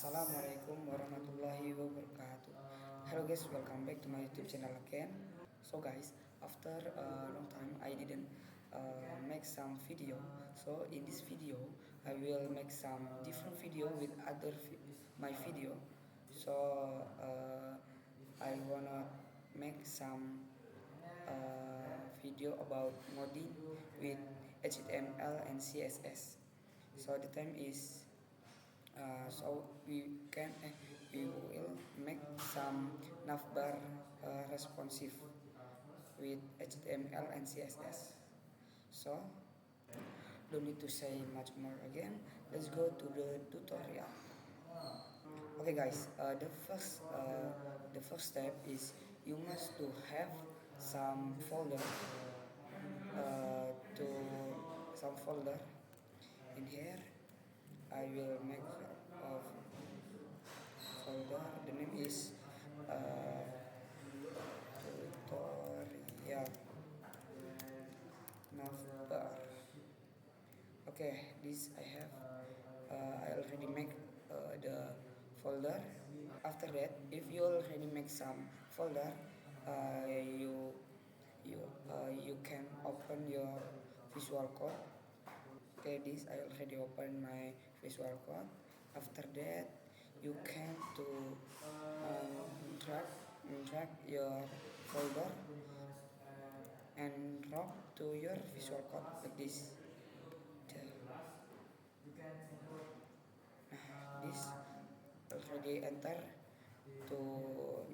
Assalamualaikum warahmatullahi wabarakatuh. Hello guys, welcome back to my YouTube channel again. So guys, after a long time I didn't make some video. So in this video I will make some different video with my video. So I wanna make some video about modding with HTML and CSS. So the time is so we will make some navbar responsive with HTML and CSS. So don't need to say much more again. Let's go to the tutorial. Okay guys, the first step is you must to have some folder to some folder in here. I will make a folder. The name is tutorial navbar. Okay, this I have. I already make the folder. After that, if you already make some folder, you can open your Visual Code. Okay, this I already open my Visual Code. After that, you can to drag your folder and drop to your Visual Code like this. Nah, this already enter to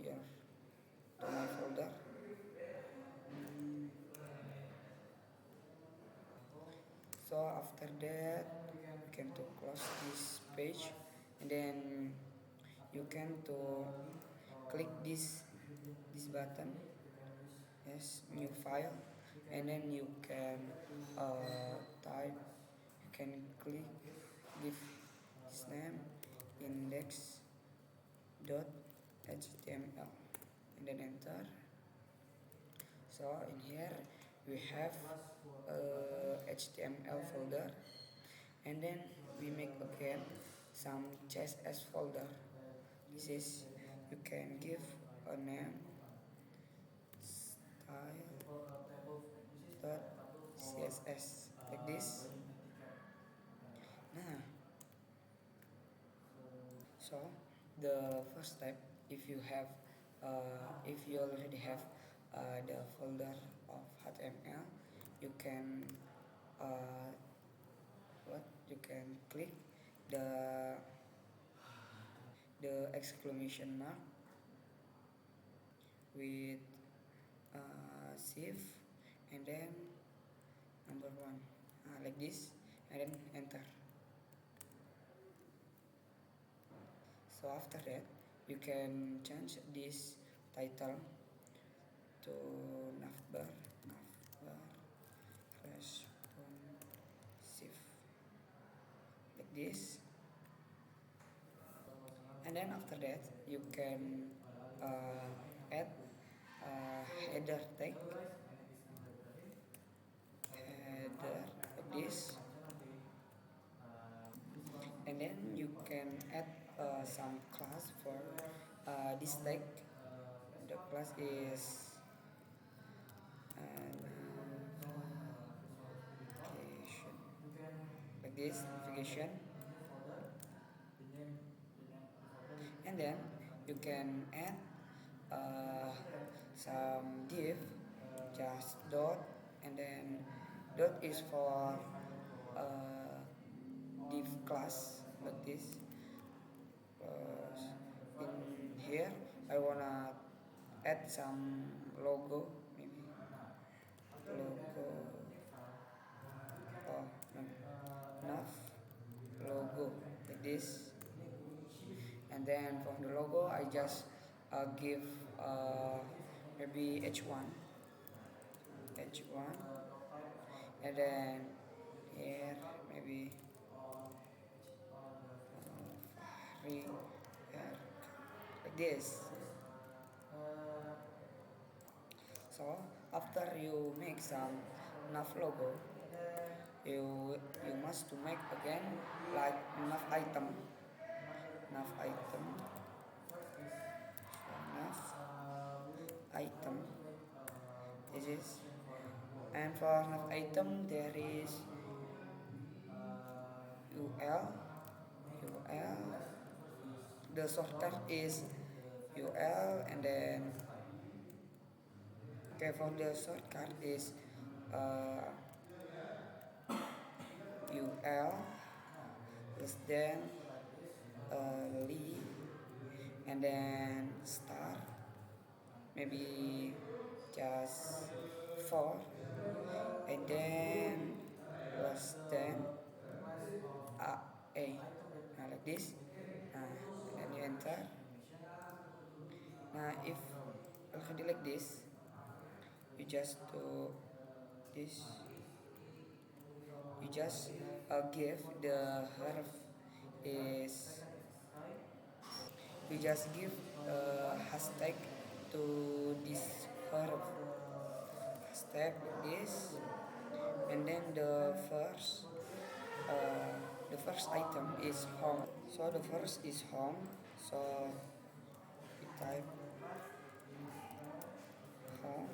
your to my folder. So after that, you can to close this page, and then you can to click this button, yes, new file, and then you can type. You can click give this name index.html and then enter. So in here we have a HTML folder, and then we make again some CSS folder. This is, you can give a name style.css like this. Nah, so the first step, if you already have the folder of HTML, you can you can click the exclamation mark with shift and then number one, like this, and then enter. So after that, you can change this title to navbar responsive like this, and then after that you can add header tag, header like this, and then you can add some class for this tag. The class is navigation like this, navigation, and then you can add some div, just dot, and then dot is for div class like this. In here I wanna add some logo, maybe logo, oh no, nav logo like this, and then from the logo I just give maybe h1, and then here maybe free like this. So after you make some nav logo, you must to make again like nav item item. This is, and for nav item there is ul. The shortcut is ul, and then okay, for the shortcut is uh, ul less than li, and then star, maybe just 4, and then less than a, like this. And then you enter. Now if already like this, you just do this. You just give the herb is, you just give hashtag to this herb, hashtag this, and then uh, the first item is home. So the first is home. So we type home,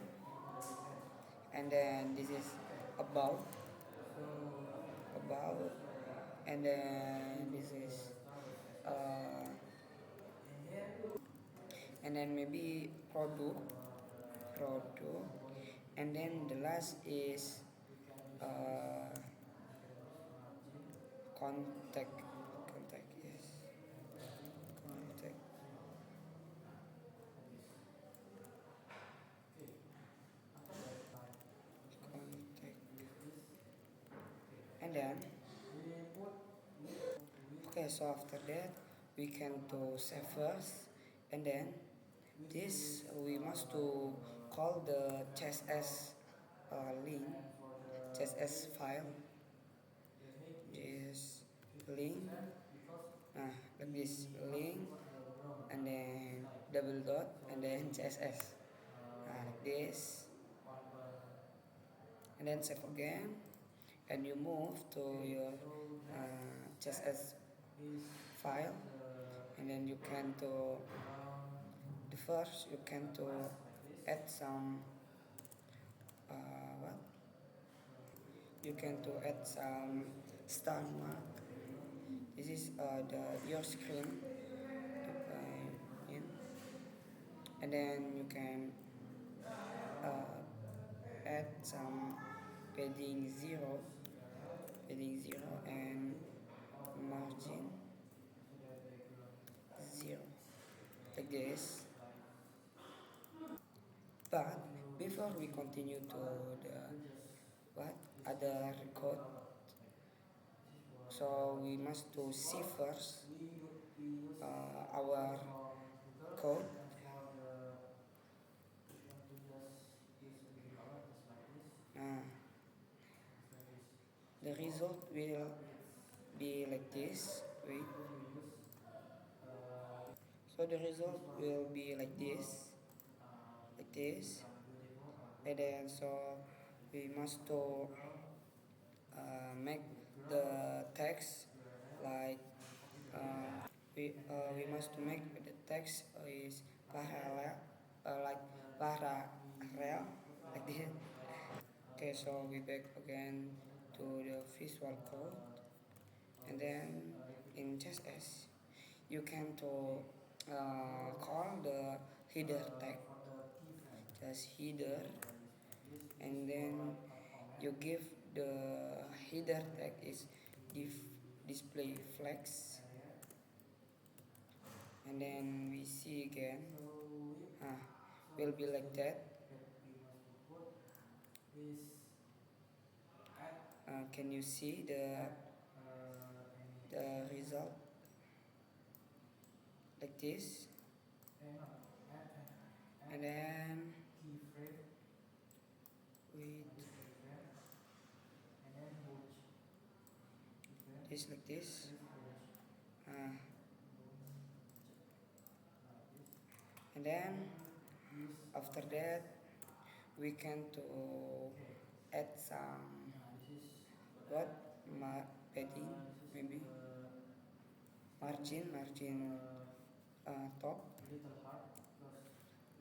and then this is about, about, and then this is uh, and then maybe product, and then the last is uh, contact, yes, contact. Contact. And then okay, so after that we can do save first, and then this we must to call the css link, css file, this link, like this link, and then double dot, and then css, like this, and then save again, and you move to your css file, and then you can to the first you can to add some what, you can to add some star mark. This is the your screen to play in, and then you can uh, add some padding 0, and margin 0, like this. But before we continue to the what other code, so we must to see first our code. uh, the result will be like this. Wait, so the result will be like this, and then so we must to make the text like we must make the text is parallel, like parallel, like this. Okay, so we back again to the visual code, and then in CSS you can to call the header tag, just header, and then you give the header tag is display flex, and then we see again will be like that. Can you see the result like this, and then with this like this, uh, and then after that we can to add some what padding, maybe margin top,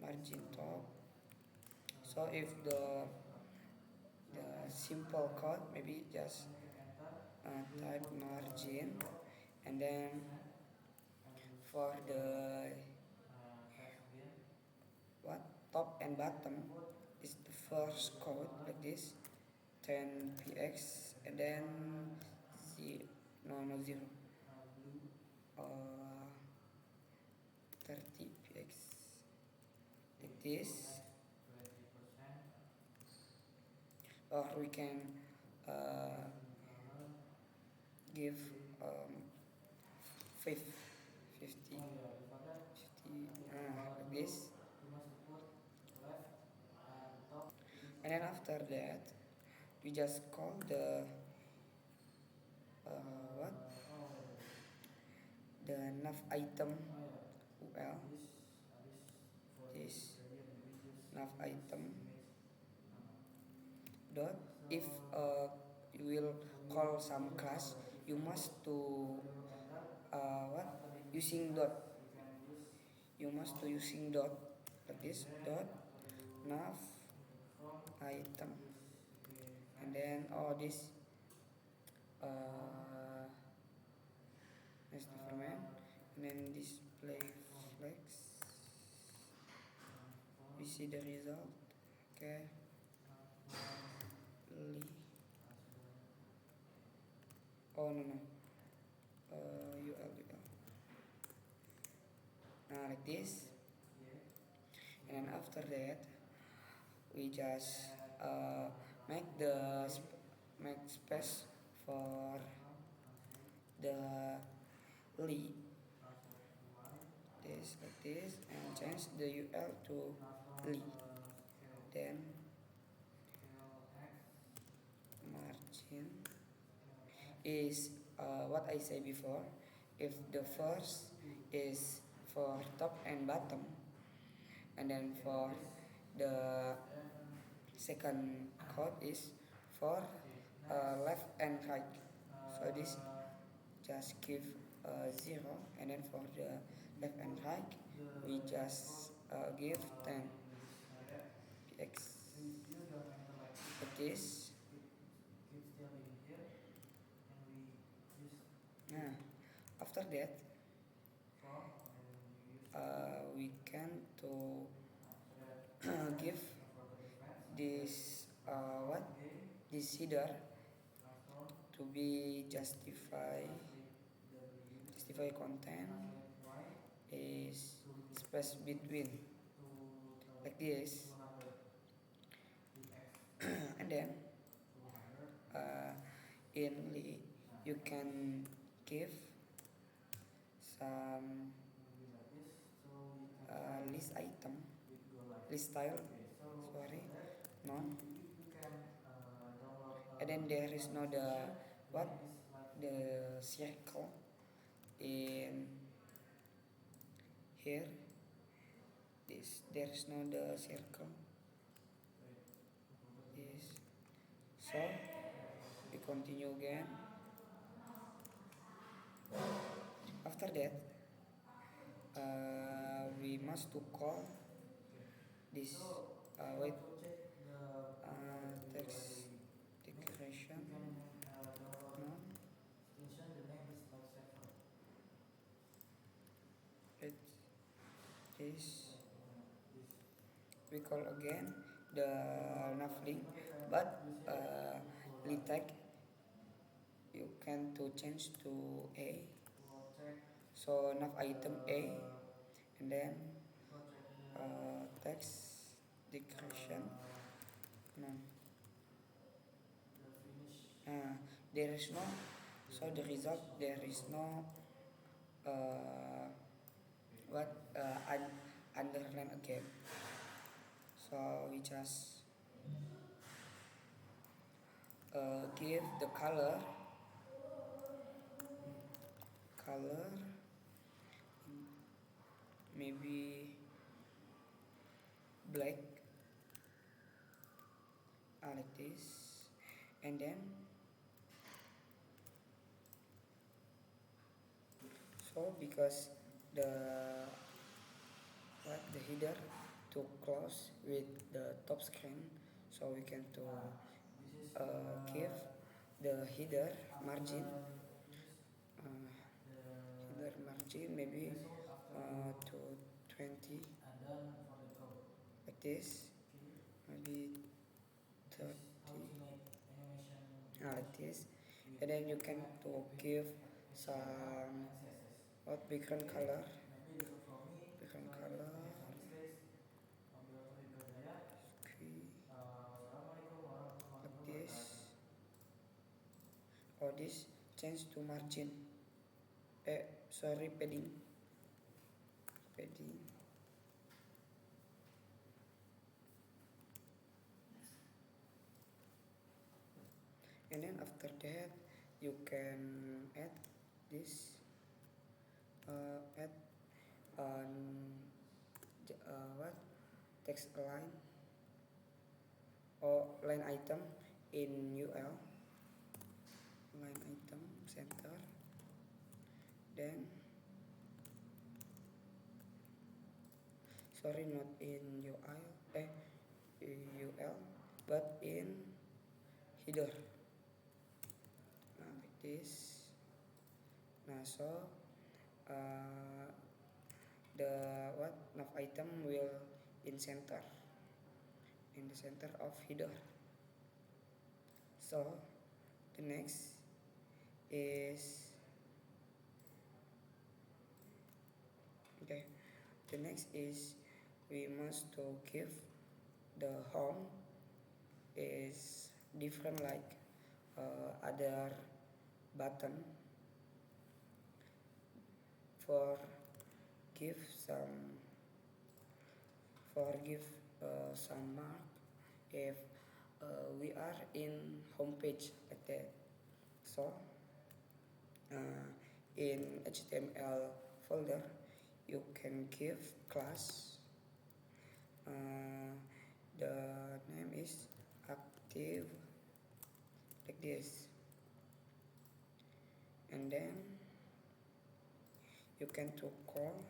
margin top, So if the simple code, maybe just type margin, and then for the what top and bottom is the first code like this 10 px, and then no 0 uh, 30 px like this, or we can uh, give um, 50 like this, and then after that we just call the what the nav item ul, this nav item dot. If you will call some class, you must to what using dot, you must to using dot like this dot nav item, and then all this is the format, and then display flex, we see the result. Okay, oh no ul like this, and then after that we just make make space for the li, this like this, and change the ul to li, then margin is what I say before. If the first is for top and bottom, and then for the second code is for left and right, so this just give 0, and then for the left and right we just give 10 px like this. Nah, after that we can to give this what this header to be justify content is space between like this, and then in you can give some list item, list style, sorry, none, and then there is no the what the circle in here, this there is no the circle, this, so we continue again. After that we must to call this wait text declaration, no, it is, we call again the nav link, but tag you can to change to a, so nav item a, and then text declaration none. There is no, so the result there is no what underline again, so we just give the color maybe black, like this, and then so because the header to close with the top screen, so we can to give the header margin, maybe to 20, like this, maybe 30, like this. And then you can to give some background color, like this, or this change to margin, padding. And then after that you can add this, add what text line or line item in UL, line item center. Then not in UL, but in header, like this. So the nav item will in the center of header. So the next is we must to give the home is different like other button, for give some mark if we are in home page like that. So in HTML folder you can give class, the name is active, like this. And then you can to call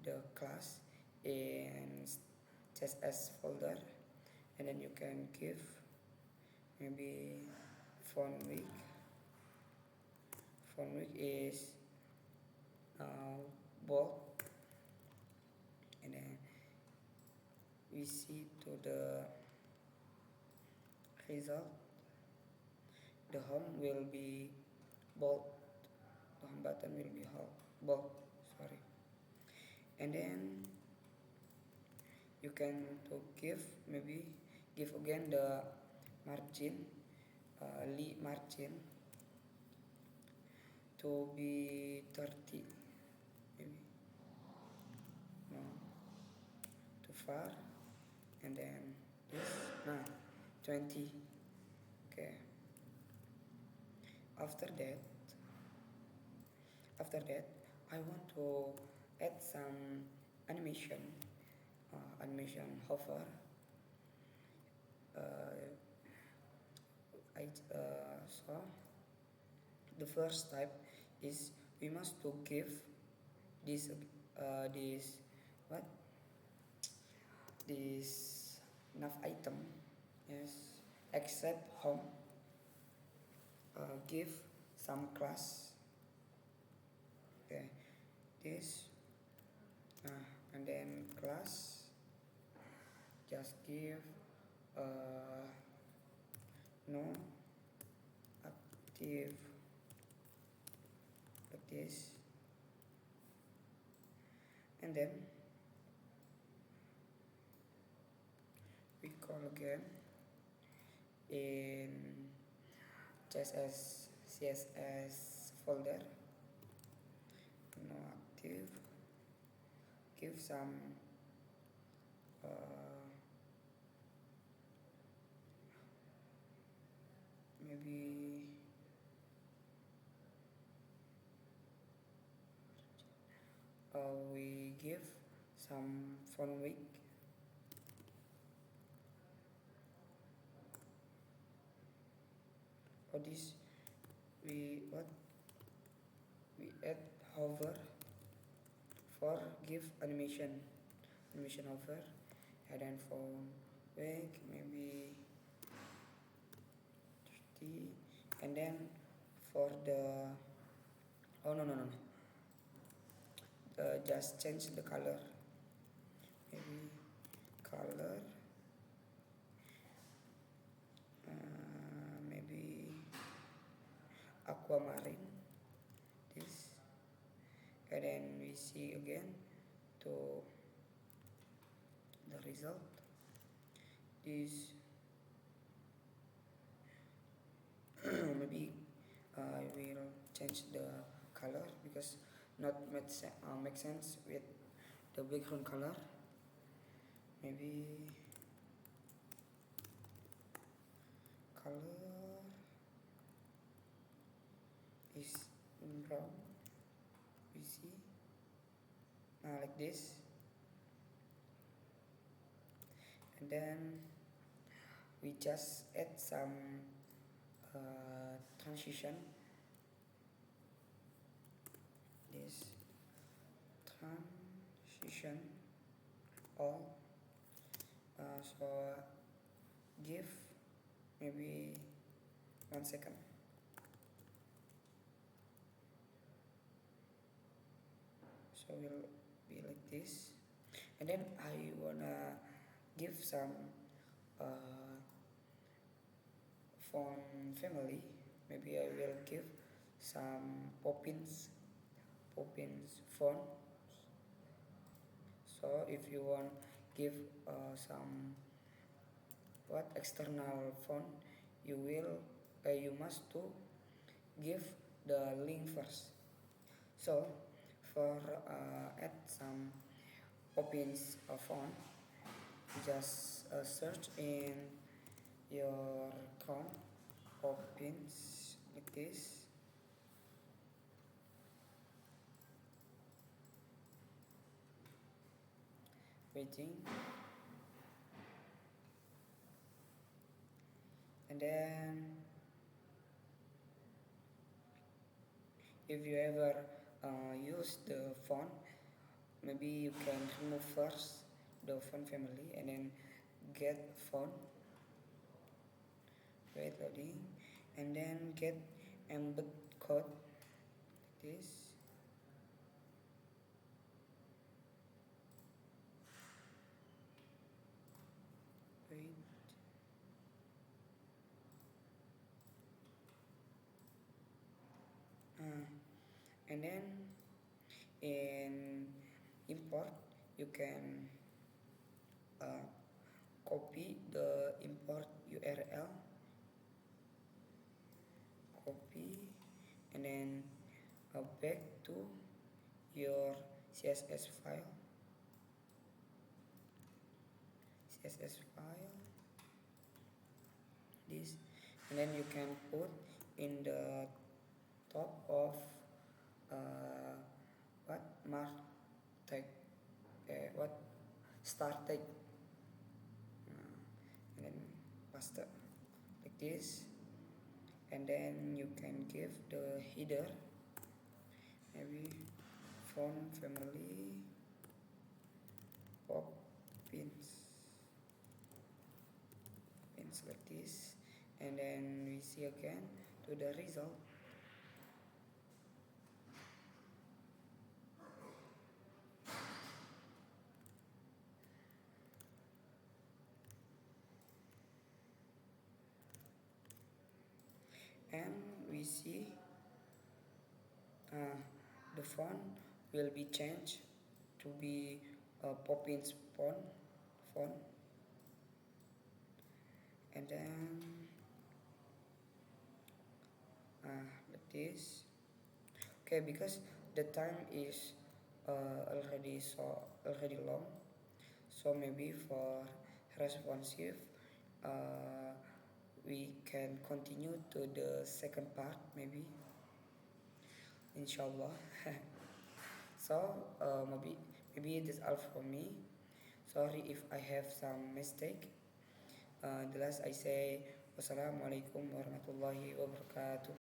the class in CSS folder, and then you can give maybe font week is bold, and then we see to the result the home will be bold, the home button will be bold, and then you can to give again the margin, margin to be 30, maybe no too far, and then this 20. Okay, after that I want to add some animation hover. So the first type is we must to give this this nav item, yes, except home, give some class, okay, this, and then class just give no active, like this, and then we call again in CSS folder, no active, give some maybe we give some font weight, for this we add hover for give animation. animation over, head and phone back maybe 30, and then for the oh no, just change the color, maybe color maybe aquamarine, this, and then we see again to the result, this. Maybe I will change the color because not make sense with the background color, maybe color is brown, we see like this, and then we just add some transition, this transition all, so give maybe 1 second, so will be like this, and then I wanna give some uh, font family, maybe I will give some Poppins font. So if you want give some what external font, you must to give the link first. So for add some Poppins font, just search in your Chrome Poppins like this, waiting, and then if you ever use the font, maybe you can remove first the font family and then get font, wait loading, and then get embed code like this, wait, and then in import you can uh, copy the import URL, copy, and then back to your CSS file, this, and then you can put in the top of uh, what mark tag, what start tag, and then paste like this, and then you can give the header, maybe font family pop pins like this, and then we see again to the result, and we see the font will be changed to be Poppins font, and then like this. Okay, because the time is already long, so maybe for responsive, we can continue to the second part maybe, inshallah. So maybe it is all from me. Sorry if I have some mistake. The last I say wassalamualaikum warahmatullahi wabarakatuh.